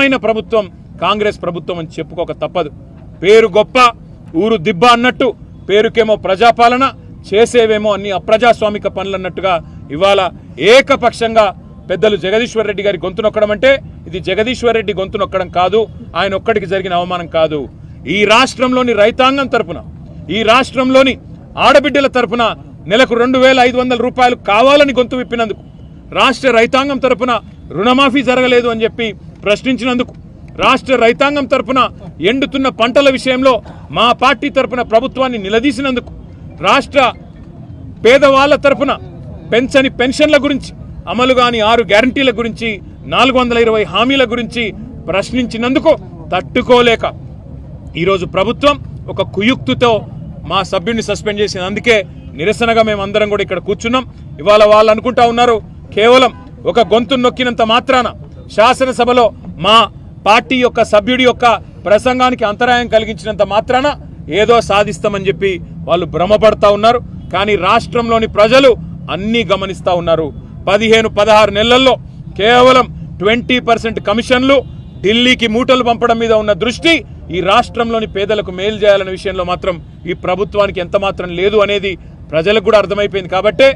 నిజమైన ప్రభుత్వం కాంగ్రెస్ ప్రభుత్వం అని చెప్పుకోక తప్పదు. పేరు గొప్ప ఊరు దిబ్బ అన్నట్టు పేరుకేమో ప్రజాపాలన చేసేవేమో అన్ని అప్రజాస్వామిక పనులు అన్నట్టుగా ఇవాళ ఏకపక్షంగా పెద్దలు జగదీశ్వర్ రెడ్డి గారి గొంతు నొక్కడం అంటే ఇది జగదీశ్వర్ రెడ్డి గొంతు నొక్కడం కాదు, ఆయన ఒక్కడికి జరిగిన అవమానం కాదు. ఈ రాష్ట్రంలోని రైతాంగం తరపున, ఈ రాష్ట్రంలోని ఆడబిడ్డల తరపున నెలకు 2,500 రూపాయలు కావాలని గొంతు విప్పినందుకు, రాష్ట్ర రైతాంగం తరపున రుణమాఫీ జరగలేదు అని చెప్పి ప్రశ్నించినందుకు, రాష్ట్ర రైతాంగం తరపున ఎండుతున్న పంటల విషయంలో మా పార్టీ తరపున ప్రభుత్వాన్ని నిలదీసినందుకు, రాష్ట్ర పేదవాళ్ల తరపున పెంచని పెన్షన్ల గురించి, అమలు కాని 6 గ్యారంటీల గురించి, 420 హామీల గురించి ప్రశ్నించినందుకు తట్టుకోలేక ఈరోజు ప్రభుత్వం ఒక కుయుక్తితో మా సభ్యుడిని సస్పెండ్ చేసింది. అందుకే నిరసనగా మేమందరం కూడా ఇక్కడ కూర్చున్నాం. ఇవాళ వాళ్ళు అనుకుంటా ఉన్నారు కేవలం ఒక గొంతు నొక్కినంత మాత్రాన, శాసనసభలో మా పార్టీ యొక్క సభ్యుడి యొక్క ప్రసంగానికి అంతరాయం కలిగించినంత మాత్రాన ఏదో సాధిస్తామని చెప్పి వాళ్ళు భ్రమపడతా ఉన్నారు. కానీ రాష్ట్రంలోని ప్రజలు అన్నీ గమనిస్తూ ఉన్నారు. 15-16 నెలల్లో కేవలం 20% కమిషన్లు, ఢిల్లీకి మూటలు పంపడం మీద ఉన్న దృష్టి ఈ రాష్ట్రంలోని పేదలకు మేలు చేయాలనే విషయంలో మాత్రం ఈ ప్రభుత్వానికి ఎంత మాత్రం లేదు అనేది ప్రజలకు కూడా అర్థమైపోయింది. కాబట్టే